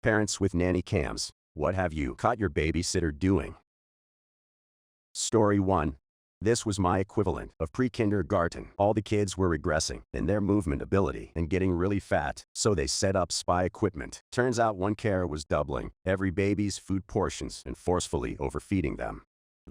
Parents with nanny cams, what have you caught your babysitter doing? Story 1. This was my equivalent of pre-kindergarten. All the kids were regressing in their movement ability and getting really fat, so they set up spy equipment. Turns out one carer was doubling every baby's food portions and forcefully overfeeding them.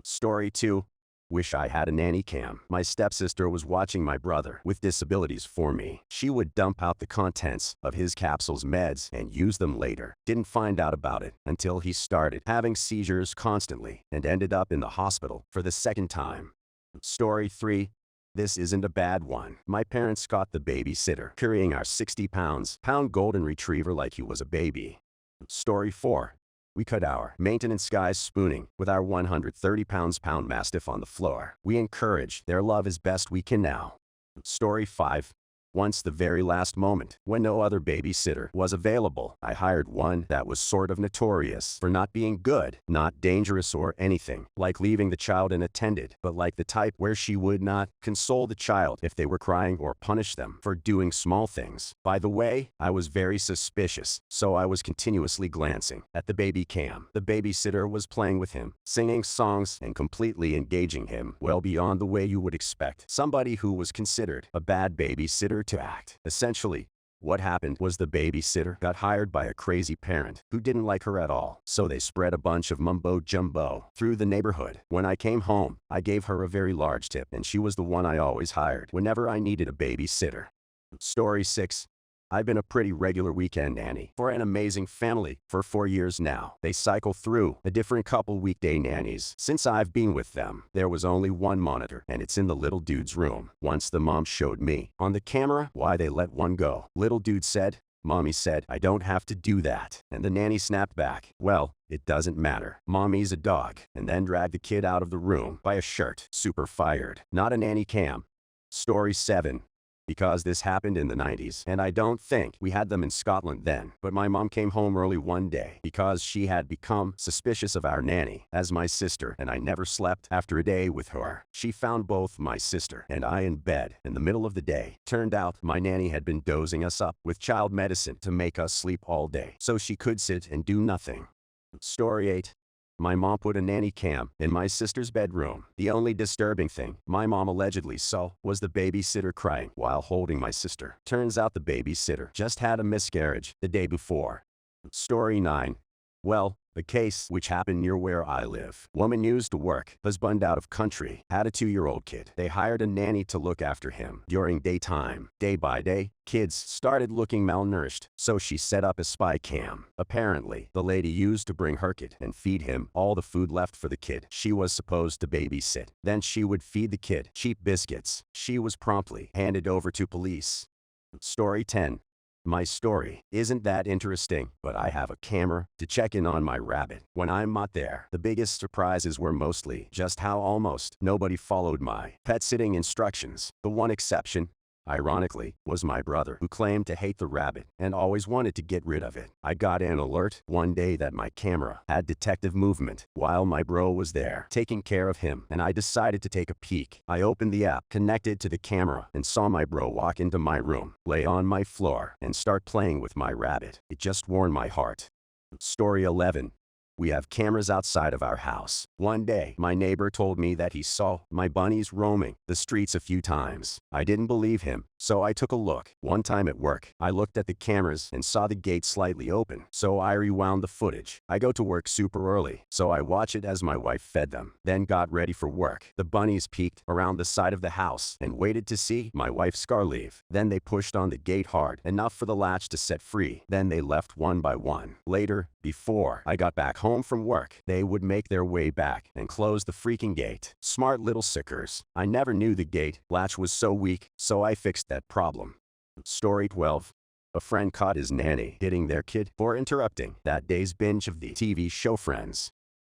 Story 2. Wish I had a nanny cam. My stepsister was watching my brother with disabilities for me. She would dump out the contents of his capsules meds and use them later. Didn't find out about it until he started having seizures constantly and ended up in the hospital for the second time. Story 3. This isn't a bad one. My parents got the babysitter carrying our 60-pound golden retriever like he was a baby. Story 4. We cut our maintenance guys spooning with our 130-pound mastiff on the floor. We encourage their love as best we can now. Story 5. Once the very last moment, when no other babysitter was available, I hired one that was sort of notorious for not being good, not dangerous or anything, like leaving the child unattended, but like the type where she would not console the child if they were crying or punish them for doing small things. By the way, I was very suspicious, so I was continuously glancing at the baby cam. The babysitter was playing with him, singing songs and completely engaging him well beyond the way you would expect somebody who was considered a bad babysitter to act. Essentially, what happened was the babysitter got hired by a crazy parent who didn't like her at all, so they spread a bunch of mumbo-jumbo through the neighborhood. When I came home, I gave her a very large tip, and she was the one I always hired whenever I needed a babysitter. Story 6. I've been a pretty regular weekend nanny for an amazing family for 4 years now. They cycle through a different couple weekday nannies since I've been with them. There was only one monitor, and it's in the little dude's room. Once the mom showed me on the camera why they let one go. Little dude said, "Mommy said I don't have to do that." And the nanny snapped back, "Well, it doesn't matter. Mommy's a dog," and then dragged the kid out of the room by a shirt. Super fired. Not a nanny cam. Story 7. Because this happened in the 90s, and I don't think we had them in Scotland then. But my mom came home early one day because she had become suspicious of our nanny as my sister, and I never slept after a day with her. She found both my sister and I in bed in the middle of the day. Turned out my nanny had been dosing us up with child medicine to make us sleep all day, so she could sit and do nothing. Story 8. My mom put a nanny cam in my sister's bedroom. The only disturbing thing my mom allegedly saw was the babysitter crying while holding my sister. Turns out the babysitter just had a miscarriage the day before. Story 9. Well, the case which happened near where I live. Woman used to work, husband out of country, had a 2-year-old kid. They hired a nanny to look after him during daytime. Day by day, kids started looking malnourished, so she set up a spy cam. Apparently, the lady used to bring her kid and feed him all the food left for the kid she was supposed to babysit. Then she would feed the kid cheap biscuits. She was promptly handed over to police. Story 10. My story isn't that interesting, but I have a camera to check in on my rabbit when I'm not there. The biggest surprises were mostly just how almost nobody followed my pet sitting instructions. The one exception, ironically, was my brother, who claimed to hate the rabbit and always wanted to get rid of it. I got an alert one day that my camera had detective movement while my bro was there taking care of him, and I decided to take a peek. I opened the app connected to the camera and saw my bro walk into my room, lay on my floor, and start playing with my rabbit. It just warmed my heart. Story 11. We have cameras outside of our house. One day, my neighbor told me that he saw my bunnies roaming the streets a few times. I didn't believe him, so I took a look. One time at work, I looked at the cameras and saw the gate slightly open, so I rewound the footage. I go to work super early, so I watch it as my wife fed them, then got ready for work. The bunnies peeked around the side of the house and waited to see my wife's car leave. Then they pushed on the gate hard enough for the latch to set free. Then they left one by one. Later, before I got back home from work, they would make their way back and close the freaking gate. Smart little sickers. I never knew the gate latch was so weak, so I fixed that problem. Story 12. A friend caught his nanny hitting their kid for interrupting that day's binge of the TV show Friends.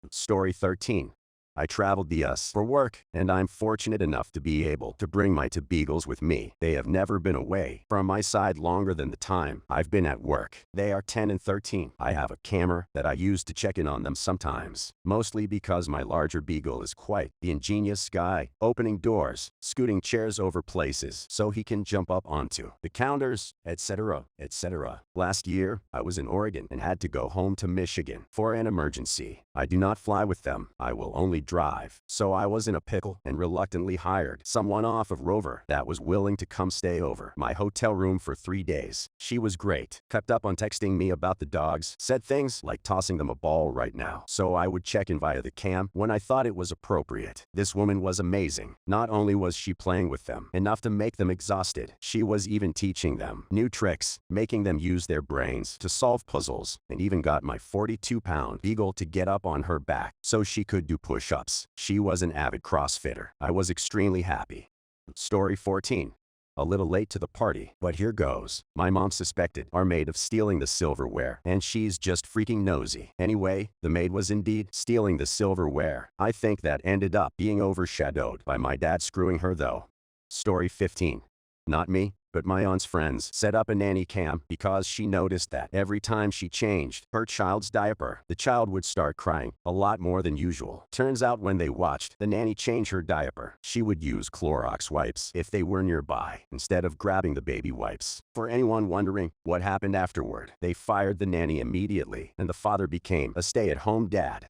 Story 13. I traveled the US for work, and I'm fortunate enough to be able to bring my two beagles with me. They have never been away from my side longer than the time I've been at work. They are 10 and 13. I have a camera that I use to check in on them sometimes, mostly because my larger beagle is quite the ingenious guy, opening doors, scooting chairs over places so he can jump up onto the counters, etc., etc. Last year, I was in Oregon and had to go home to Michigan for an emergency. I do not fly with them. I will only drive. So I was in a pickle and reluctantly hired someone off of Rover that was willing to come stay over my hotel room for 3 days. She was great, kept up on texting me about the dogs, said things like tossing them a ball right now so I would check in via the cam when I thought it was appropriate. This woman was amazing. Not only was she playing with them enough to make them exhausted, she was even teaching them new tricks, making them use their brains to solve puzzles, and even got my 42-pound beagle to get up on her back so she could do push-ups. She was an avid CrossFitter. I was extremely happy. Story 14. A little late to the party, but here goes. My mom suspected our maid of stealing the silverware, and she's just freaking nosy. Anyway, the maid was indeed stealing the silverware. I think that ended up being overshadowed by my dad screwing her though. Story 15. Not me, but my aunt's friends set up a nanny cam because she noticed that every time she changed her child's diaper, the child would start crying a lot more than usual. Turns out when they watched the nanny change her diaper, she would use Clorox wipes if they were nearby, instead of grabbing the baby wipes. For anyone wondering what happened afterward, they fired the nanny immediately, and the father became a stay-at-home dad.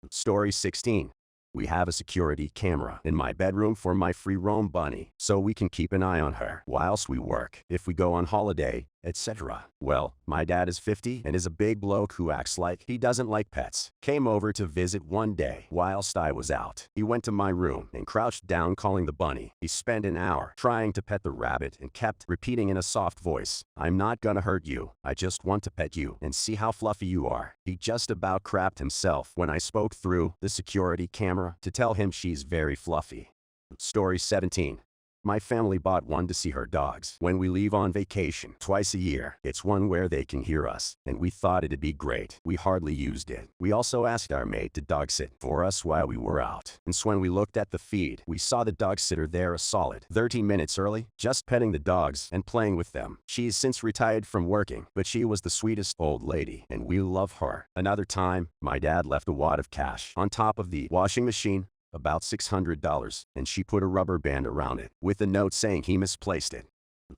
Story 16. We have a security camera in my bedroom for my free roam bunny, so we can keep an eye on her whilst we work, if we go on holiday, etc. Well, my dad is 50 and is a big bloke who acts like he doesn't like pets. Came over to visit one day whilst I was out. He went to my room and crouched down calling the bunny. He spent an hour trying to pet the rabbit and kept repeating in a soft voice, "I'm not gonna hurt you. I just want to pet you and see how fluffy you are." He just about crapped himself when I spoke through the security camera to tell him she's very fluffy. Story 17. My family bought one to see her dogs when we leave on vacation twice a year. It's one where they can hear us, and we thought it'd be great. We hardly used it. We also asked our maid to dog sit for us while we were out. And so when we looked at the feed, we saw the dog sitter there a solid 30 minutes early, just petting the dogs and playing with them. She's since retired from working, but she was the sweetest old lady, and we love her. Another time, my dad left a wad of cash on top of the washing machine, about $600, and she put a rubber band around it with a note saying he misplaced it.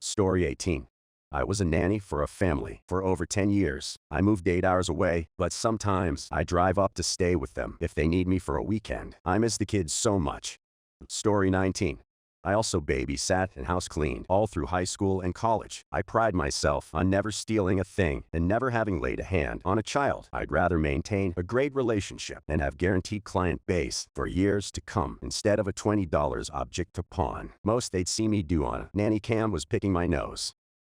Story 18. I was a nanny for a family for over 10 years. I moved 8 hours away, but sometimes I drive up to stay with them if they need me for a weekend. I miss the kids so much. Story 19. I also babysat and house cleaned all through high school and college. I pride myself on never stealing a thing and never having laid a hand on a child. I'd rather maintain a great relationship and have guaranteed client base for years to come instead of a $20 object to pawn. Most they'd see me do on a nanny cam was picking my nose.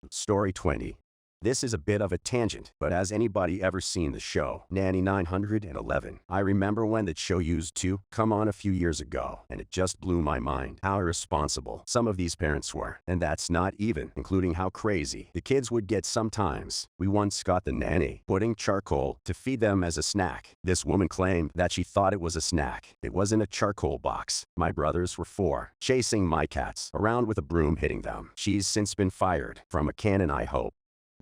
Story 20. This is a bit of a tangent, but has anybody ever seen the show Nanny 911? I remember when that show used to come on a few years ago, and it just blew my mind how irresponsible some of these parents were. And that's not even including how crazy the kids would get sometimes. We once got the nanny putting charcoal to feed them as a snack. This woman claimed that she thought it was a snack. It wasn't a charcoal box. My brothers were 4, chasing my cats around with a broom hitting them. She's since been fired from a cannon, I hope.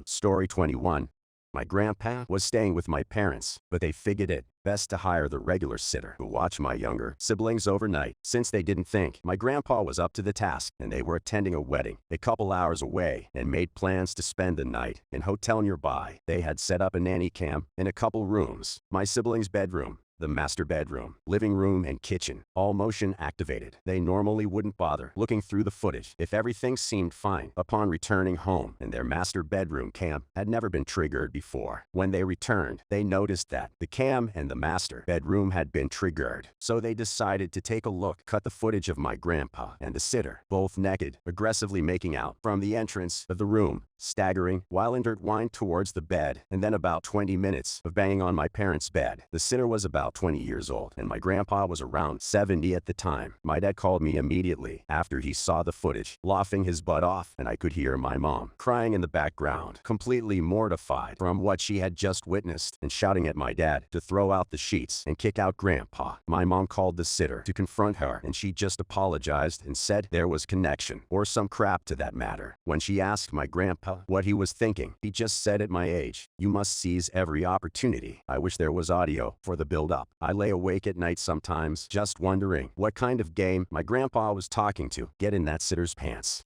Story 21. My grandpa was staying with my parents, but they figured it best to hire the regular sitter to watch my younger siblings overnight, since they didn't think my grandpa was up to the task, and they were attending a wedding a couple hours away and made plans to spend the night in a hotel nearby. They had set up a nanny cam in a couple rooms, my siblings' bedroom, the master bedroom, living room, and kitchen, all motion activated. They normally wouldn't bother looking through the footage if everything seemed fine upon returning home, and their master bedroom cam had never been triggered before. When they returned, they noticed that the cam and the master bedroom had been triggered, so they decided to take a look. Cut the footage of my grandpa and the sitter, both naked, aggressively making out from the entrance of the room, staggering while intertwined towards the bed, and then about 20 minutes of banging on my parents' bed. The sitter was about about 20 years old, and my grandpa was around 70 at the time. My dad called me immediately after he saw the footage, laughing his butt off, and I could hear my mom crying in the background, completely mortified from what she had just witnessed, and shouting at my dad to throw out the sheets and kick out grandpa. My mom called the sitter to confront her, and she just apologized and said there was connection, or some crap to that matter. When she asked my grandpa what he was thinking, he just said, at my age, you must seize every opportunity. I wish there was audio for the build-up. I lay awake at night sometimes, just wondering what kind of game my grandpa was talking to get in that sitter's pants.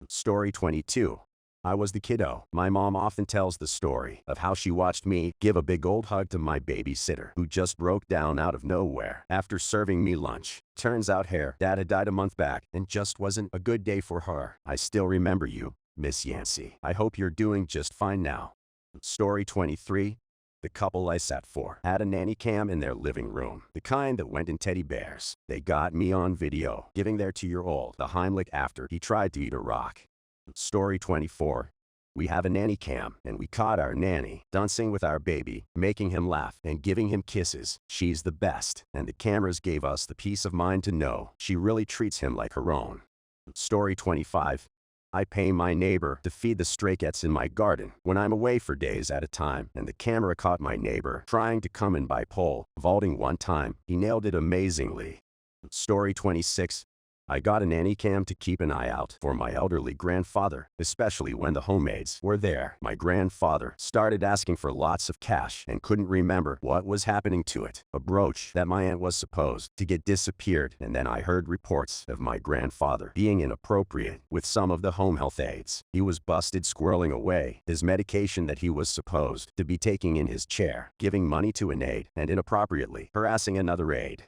Story 22. I was the kiddo. My mom often tells the story of how she watched me give a big old hug to my babysitter, who just broke down out of nowhere after serving me lunch. Turns out her dad had died a month back, and just wasn't a good day for her. I still remember you, Miss Yancey. I hope you're doing just fine now. Story 23. The couple I sat for had a nanny cam in their living room, the kind that went in teddy bears. They got me on video giving their 2-year-old the Heimlich after he tried to eat a rock. Story 24. We have a nanny cam, and we caught our nanny dancing with our baby, making him laugh and giving him kisses. She's the best, and the cameras gave us the peace of mind to know she really treats him like her own. Story 25. I pay my neighbor to feed the stray cats in my garden when I'm away for days at a time, and the camera caught my neighbor trying to come in by pole vaulting one time. He nailed it amazingly. Story 26. I got a nanny cam to keep an eye out for my elderly grandfather, especially when the homemaids were there. My grandfather started asking for lots of cash and couldn't remember what was happening to it. A brooch that my aunt was supposed to get disappeared, and then I heard reports of my grandfather being inappropriate with some of the home health aides. He was busted squirreling away his medication that he was supposed to be taking in his chair, giving money to an aide, and inappropriately harassing another aide.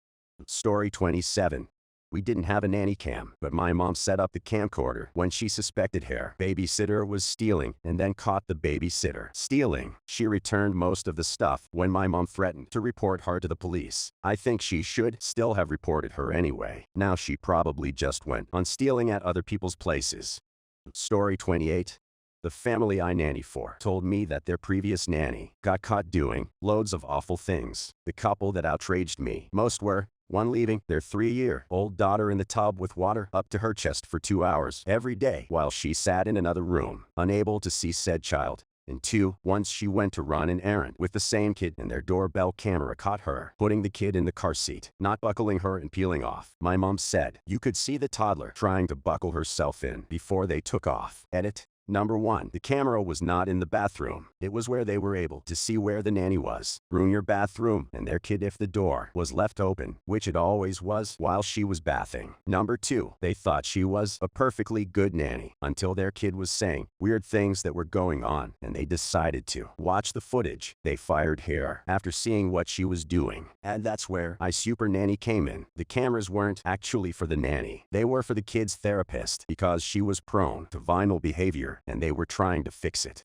Story 27. We didn't have a nanny cam, but my mom set up the camcorder when she suspected her babysitter was stealing, and then caught the babysitter stealing. She returned most of the stuff when my mom threatened to report her to the police. I think she should still have reported her anyway. Now she probably just went on stealing at other people's places. Story 28. The family I nanny for told me that their previous nanny got caught doing loads of awful things. The couple that outraged me most were: 1, leaving their 3-year-old daughter in the tub with water up to her chest for 2 hours every day while she sat in another room, unable to see said child. And 2, once she went to run an errand with the same kid, and their doorbell camera caught her putting the kid in the car seat, not buckling her and peeling off. My mom said you could see the toddler trying to buckle herself in before they took off. Edit. Number 1. The camera was not in the bathroom. It was where they were able to see where the nanny was. Ruin your bathroom and their kid if the door was left open, which it always was while she was bathing. Number 2. They thought she was a perfectly good nanny until their kid was saying weird things that were going on, and they decided to watch the footage. They fired her after seeing what she was doing. And that's where I super nanny came in. The cameras weren't actually for the nanny. They were for the kid's therapist because she was prone to violent behavior, and they were trying to fix it.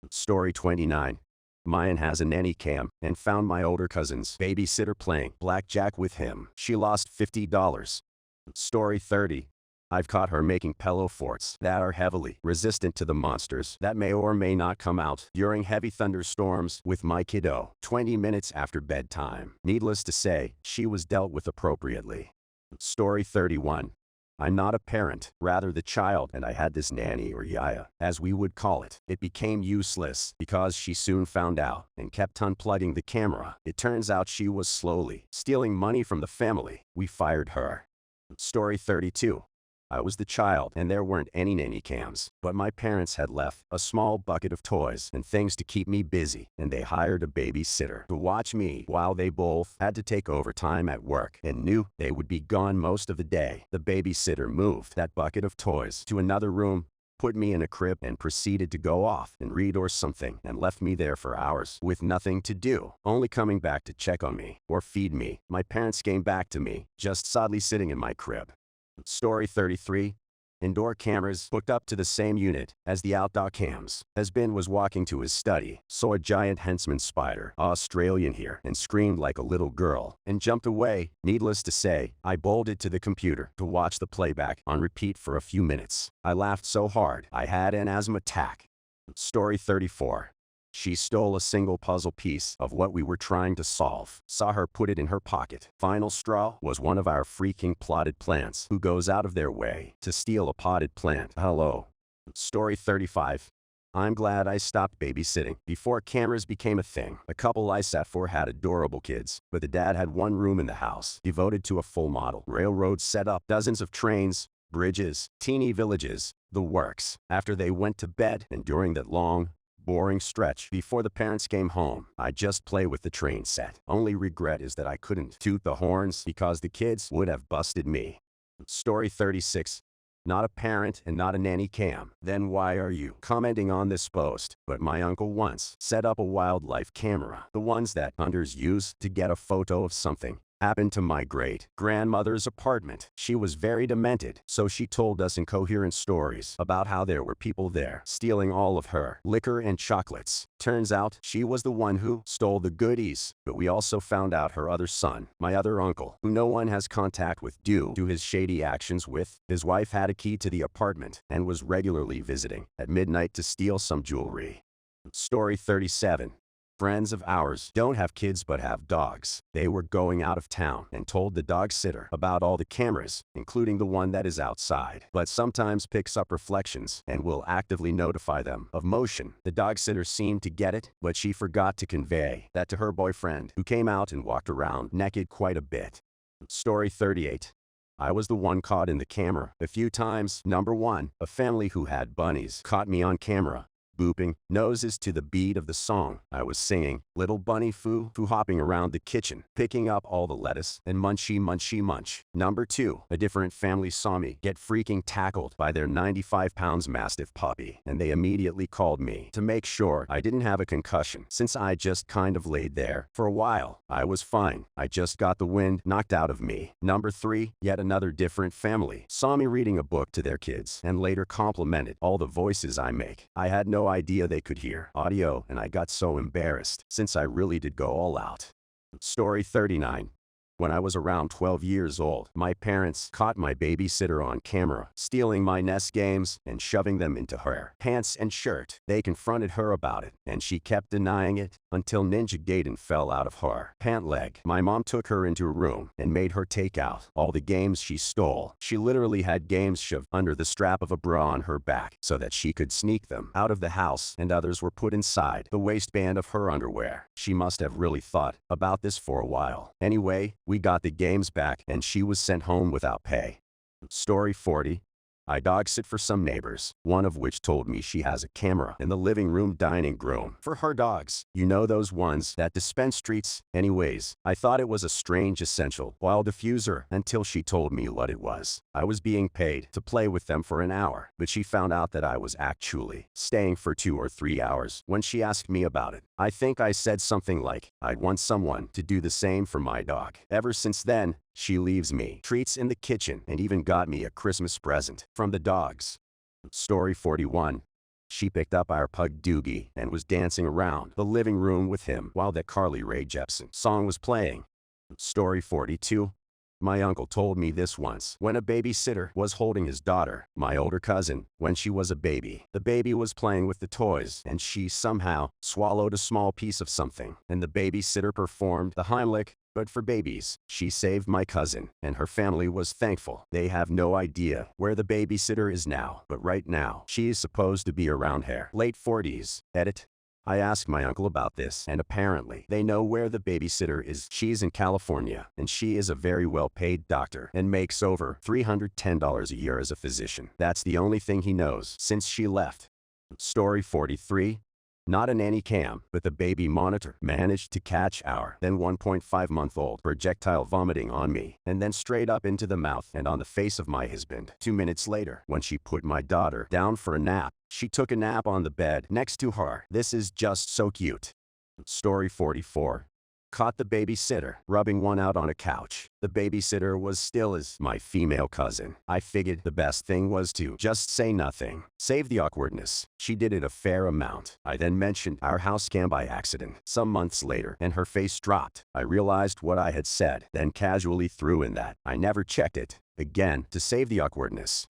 Story 29. Mayan has a nanny cam and found my older cousin's babysitter playing blackjack with him. She lost $50. Story 30. I've caught her making pillow forts that are heavily resistant to the monsters that may or may not come out during heavy thunderstorms with my kiddo 20 minutes after bedtime. Needless to say, she was dealt with appropriately. Story 31. I'm not a parent, rather the child, and I had this nanny, or yaya, as we would call it. It became useless because she soon found out and kept unplugging the camera. It turns out she was slowly stealing money from the family. We fired her. Story 32. I was the child, and there weren't any nanny cams, but my parents had left a small bucket of toys and things to keep me busy, and they hired a babysitter to watch me while they both had to take overtime at work and knew they would be gone most of the day. The babysitter moved that bucket of toys to another room, put me in a crib, and proceeded to go off and read or something, and left me there for hours with nothing to do, only coming back to check on me or feed me. My parents came back to me, just sadly sitting in my crib. Story 33. Indoor cameras hooked up to the same unit as the outdoor cams. Husband was walking to his study, saw a giant henchman spider, Australian here, and screamed like a little girl, and jumped away. Needless to say, I bolted to the computer to watch the playback on repeat for a few minutes. I laughed so hard I had an asthma attack. Story 34. She stole a single puzzle piece of what we were trying to solve. Saw her put it in her pocket. Final straw was one of our freaking plotted plants who goes out of their way to steal a potted plant. Hello. Story 35. I'm glad I stopped babysitting before cameras became a thing. The couple I sat for had adorable kids, but the dad had one room in the house devoted to a full model railroad setup, dozens of trains, bridges, teeny villages, the works. After they went to bed and during that long, boring stretch before the parents came home, I just play with the train set. Only regret is that I couldn't toot the horns because the kids would have busted me. Story 36. Not a parent and not a nanny cam. Then why are you commenting on this post? But my uncle once set up a wildlife camera, the ones that hunters use to get a photo of something. Happened to my great-grandmother's apartment. She was very demented, so she told us incoherent stories about how there were people there stealing all of her liquor and chocolates. Turns out she was the one who stole the goodies, but we also found out her other son, my other uncle, who no one has contact with due to his shady actions with his wife, had a key to the apartment and was regularly visiting at midnight to steal some jewelry. Story 37. Friends of ours don't have kids but have dogs. They were going out of town and told the dog sitter about all the cameras, including the one that is outside, but sometimes picks up reflections and will actively notify them of motion. The dog sitter seemed to get it, but she forgot to convey that to her boyfriend, who came out and walked around naked quite a bit. Story 38. I was the one caught in the camera a few times. Number 1, a family who had bunnies caught me on camera, booping noses to the beat of the song I was singing. Little bunny foo hopping around the kitchen, picking up all the lettuce and munchy munchy munch. Number 2, a different family saw me get freaking tackled by their 95-pound Mastiff puppy, and they immediately called me to make sure I didn't have a concussion. Since I just kind of laid there for a while, I was fine. I just got the wind knocked out of me. Number 3, yet another different family saw me reading a book to their kids and later complimented all the voices I make. I had no idea they could hear audio, and I got so embarrassed since I really did go all out. Story 39. When I was around 12 years old, my parents caught my babysitter on camera, stealing my Nest games and shoving them into her pants and shirt. They confronted her about it, and she kept denying it until Ninja Gaiden fell out of her pant leg. My mom took her into a room and made her take out all the games she stole. She literally had games shoved under the strap of a bra on her back so that she could sneak them out of the house, and others were put inside the waistband of her underwear. She must have really thought about this for a while. Anyway, we got the games back and she was sent home without pay. Story 40. I dog sit for some neighbors, one of which told me she has a camera in the living room dining room for her dogs. You know, those ones that dispense treats. Anyways, I thought it was a strange essential oil diffuser until she told me what it was. I was being paid to play with them for an hour, but she found out that I was actually staying for 2 or 3 hours when she asked me about it. I think I said something like, I'd want someone to do the same for my dog. Ever since then, she leaves me treats in the kitchen and even got me a Christmas present from the dogs. Story 41. She picked up our pug Doogie and was dancing around the living room with him while that Carly Rae Jepsen song was playing. Story 42. My uncle told me this once when a babysitter was holding his daughter, my older cousin, when she was a baby. The baby was playing with the toys and she somehow swallowed a small piece of something, and the babysitter performed the Heimlich. But for babies, she saved my cousin, and her family was thankful. They have no idea where the babysitter is now, but right now, she is supposed to be around here. Late 40s. Edit. I asked my uncle about this, and apparently, they know where the babysitter is. She's in California, and she is a very well-paid doctor and makes over $310 a year as a physician. That's the only thing he knows since she left. Story 43. Not a nanny cam, but the baby monitor managed to catch our then 1.5-month-old projectile vomiting on me, and then straight up into the mouth and on the face of my husband. 2 minutes later, when she put my daughter down for a nap, she took a nap on the bed next to her. This is just so cute. Story 44. Caught the babysitter rubbing one out on a couch. The babysitter was still as my female cousin. I figured the best thing was to just say nothing. Save the awkwardness. She did it a fair amount. I then mentioned our house cam by accident some months later, and her face dropped. I realized what I had said, then casually threw in that I never checked it again to save the awkwardness.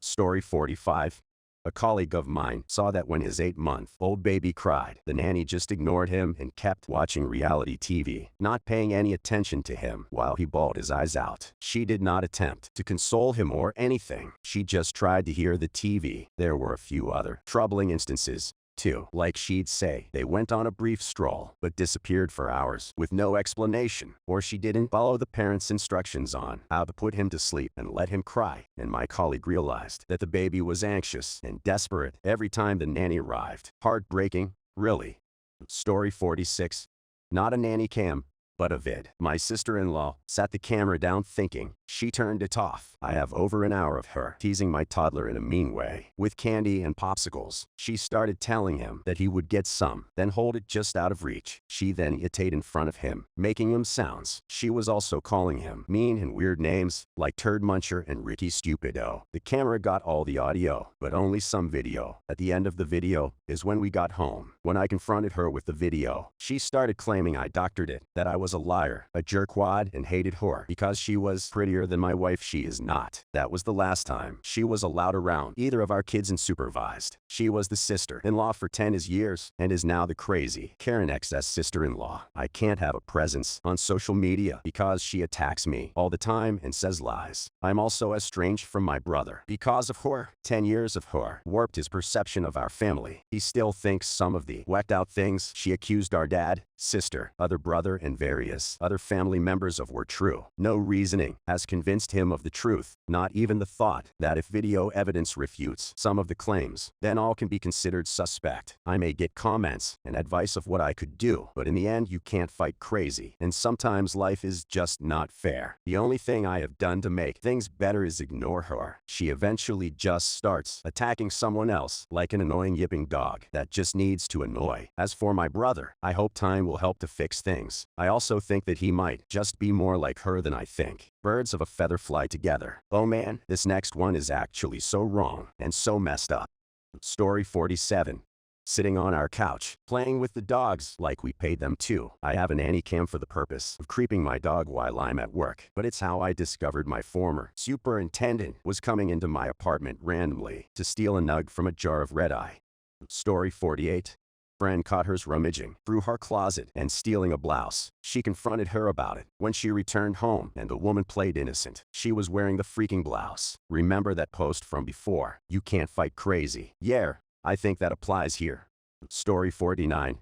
Story 45. A colleague of mine saw that when his 8-month-old baby cried, the nanny just ignored him and kept watching reality TV, not paying any attention to him while he bawled his eyes out. She did not attempt to console him or anything. She just tried to hear the TV. There were a few other troubling instances too. Like she'd say, they went on a brief stroll, but disappeared for hours with no explanation, or she didn't follow the parents' instructions on how to put him to sleep and let him cry. And my colleague realized that the baby was anxious and desperate every time the nanny arrived. Heartbreaking, really. Story 46. Not a nanny cam, but a vid. My sister-in-law sat the camera down thinking. She turned it off. I have over an hour of her teasing my toddler in a mean way with candy and popsicles. She started telling him that he would get some, then hold it just out of reach. She then ate in front of him, making him sounds. She was also calling him mean and weird names like Turd Muncher and Ricky Stupido. The camera got all the audio, but only some video. At the end of the video is when we got home. When I confronted her with the video, she started claiming I doctored it, that I was a liar, a jerkwad, and hated her because she was prettier than my wife. She is not. That was the last time she was allowed around either of our kids and supervised. She was the sister-in-law for 10 years and is now the crazy Karen XS sister-in-law. I can't have a presence on social media because she attacks me all the time and says lies. I'm also estranged from my brother because of her. 10 years of her warped his perception of our family. He still thinks some of the whacked out things she accused our dad, sister, other brother, and various other family members of were true. No reasoning has convinced him of the truth, not even the thought that if video evidence refutes some of the claims, then all can be considered suspect. I may get comments and advice of what I could do, but in the end you can't fight crazy, and sometimes life is just not fair. The only thing I have done to make things better is ignore her. She eventually just starts attacking someone else like an annoying yipping dog that just needs to annoy. As for my brother, I hope time will help to fix things. I also think that he might just be more like her than I think. Birds of a feather fly together. Oh man, this next one is actually so wrong and so messed up. Story 47. Sitting on our couch, playing with the dogs like we paid them to. I have a nanny cam for the purpose of creeping my dog while I'm at work, but it's how I discovered my former superintendent was coming into my apartment randomly to steal a nug from a jar of red-eye. Story 48. Friend caught hers rummaging through her closet and stealing a blouse. She confronted her about it when she returned home, and the woman played innocent. She was wearing the freaking blouse. Remember that post from before? You can't fight crazy. Yeah, I think that applies here. Story 49.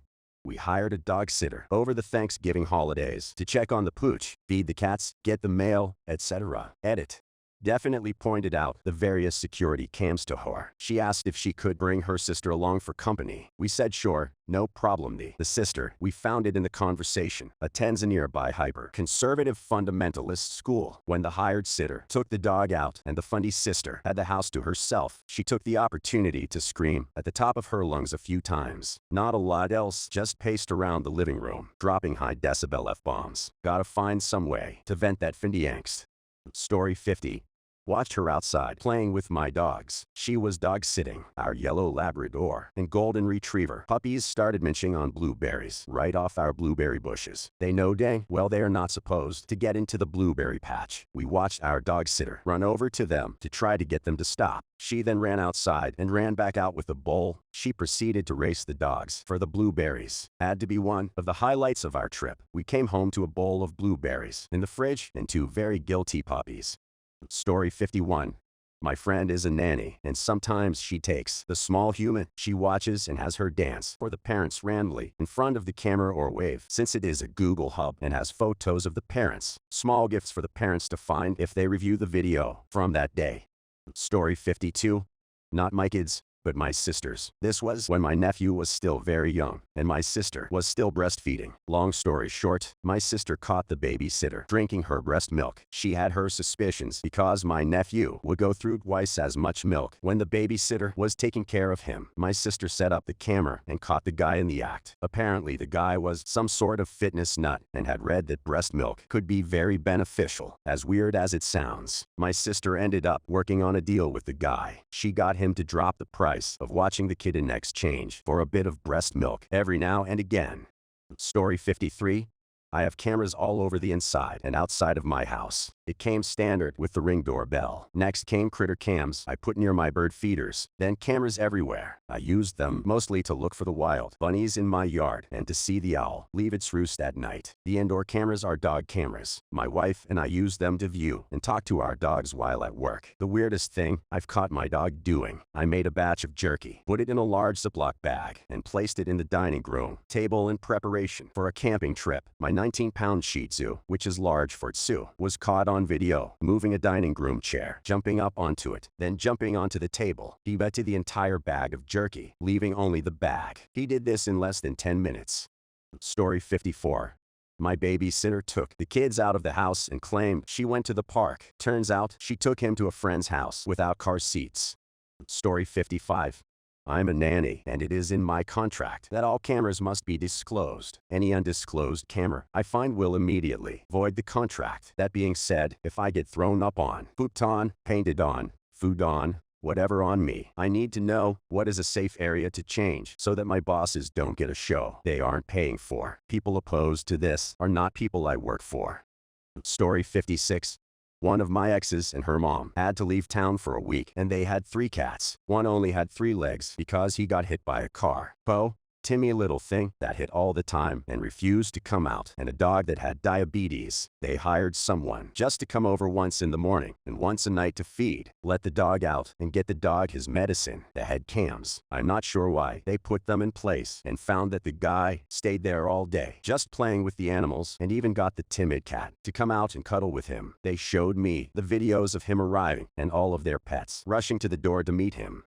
We hired a dog sitter over the Thanksgiving holidays to check on the pooch, feed the cats, get the mail, etc. Edit. Definitely pointed out the various security cams to her. She asked if she could bring her sister along for company. We said sure, no problem. The sister, we found it in the conversation, attends a nearby hyper-conservative fundamentalist school. When the hired sitter took the dog out and the fundy sister had the house to herself, she took the opportunity to scream at the top of her lungs a few times. Not a lot else, just paced around the living room, dropping high decibel F-bombs. Gotta find some way to vent that findy angst. Story 50. Watched her outside playing with my dogs. She was dog sitting. Our yellow Labrador and golden retriever puppies started munching on blueberries right off our blueberry bushes. They know dang well they are not supposed to get into the blueberry patch. We watched our dog sitter run over to them to try to get them to stop. She then ran outside and ran back out with a bowl. She proceeded to race the dogs for the blueberries. Had to be one of the highlights of our trip. We came home to a bowl of blueberries in the fridge and 2 very guilty puppies. Story 51. My friend is a nanny, and sometimes she takes the small human she watches and has her dance for the parents randomly in front of the camera or wave, since it is a Google Hub and has photos of the parents. Small gifts for the parents to find if they review the video from that day. Story 52. Not my kids, but my sister's. This was when my nephew was still very young, and my sister was still breastfeeding. Long story short, my sister caught the babysitter drinking her breast milk. She had her suspicions because my nephew would go through twice as much milk when the babysitter was taking care of him. My sister set up the camera and caught the guy in the act. Apparently the guy was some sort of fitness nut and had read that breast milk could be very beneficial. As weird as it sounds, my sister ended up working on a deal with the guy. She got him to drop the price of watching the kid in exchange for a bit of breast milk every now and again. Story 53. I have cameras all over the inside and outside of my house. It came standard with the Ring doorbell. Next came critter cams I put near my bird feeders. Then cameras everywhere. I used them mostly to look for the wild bunnies in my yard and to see the owl leave its roost at night. The indoor cameras are dog cameras. My wife and I use them to view and talk to our dogs while at work. The weirdest thing I've caught my dog doing. I made a batch of jerky, put it in a large Ziploc bag, and placed it in the dining room table in preparation for a camping trip. My 19-pound Shih Tzu, which is large for Tzu, was caught on video, moving a dining room chair, jumping up onto it, then jumping onto the table. He bit to the entire bag of jerky, leaving only the bag. He did this in less than 10 minutes. Story 54. My babysitter took the kids out of the house and claimed she went to the park. Turns out she took him to a friend's house without car seats. Story 55. I'm a nanny, and it is in my contract that all cameras must be disclosed. Any undisclosed camera I find will immediately void the contract. That being said, if I get thrown up on, pooped on, painted on, food on, whatever on me, I need to know what is a safe area to change so that my bosses don't get a show they aren't paying for. People opposed to this are not people I work for. Story 56. One of my exes and her mom had to leave town for a week, and they had 3 cats. One only had 3 legs because he got hit by a car. Bo, Timmy, a little thing that hit all the time and refused to come out, and a dog that had diabetes. They hired someone just to come over once in the morning and once a night to feed, let the dog out, and get the dog his medicine. They had cams. I'm not sure why they put them in place, and found that the guy stayed there all day, just playing with the animals, and even got the timid cat to come out and cuddle with him. They showed me the videos of him arriving and all of their pets rushing to the door to meet him.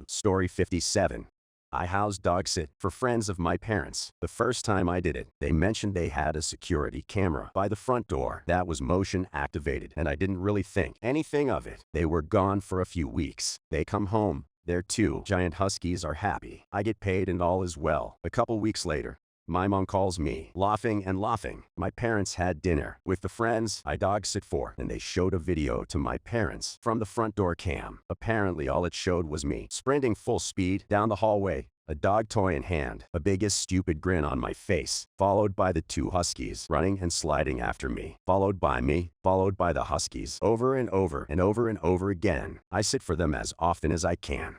Story 57. I housed dog sit for friends of my parents. The first time I did it, they mentioned they had a security camera by the front door that was motion activated, and I didn't really think anything of it. They were gone for a few weeks. They come home. Their 2 giant huskies are happy. I get paid and all is well. A couple weeks later, my mom calls me, laughing and laughing. My parents had dinner with the friends I dog sit for, and they showed a video to my parents from the front door cam. Apparently all it showed was me sprinting full speed down the hallway, a dog toy in hand, a biggest stupid grin on my face, followed by the 2 huskies running and sliding after me, followed by me, followed by the huskies, over and over and over and over again. I sit for them as often as I can.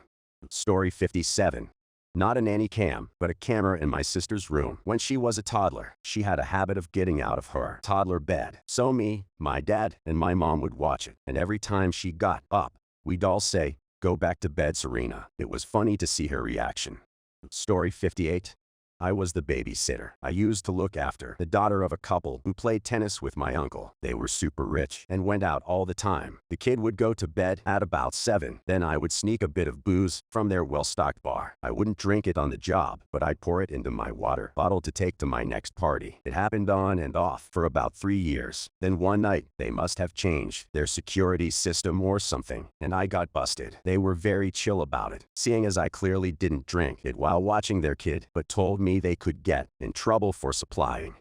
Story 57. Not a nanny cam, but a camera in my sister's room. When she was a toddler, she had a habit of getting out of her toddler bed. So me, my dad, and my mom would watch it. And every time she got up, we'd all say, "Go back to bed, Serena." It was funny to see her reaction. Story 58. I was the babysitter. I used to look after the daughter of a couple who played tennis with my uncle. They were super rich and went out all the time. The kid would go to bed at about 7. Then I would sneak a bit of booze from their well-stocked bar. I wouldn't drink it on the job, but I'd pour it into my water bottle to take to my next party. It happened on and off for about 3 years. Then one night, they must have changed their security system or something, and I got busted. They were very chill about it, seeing as I clearly didn't drink it while watching their kid, but told me they could get in trouble for supplying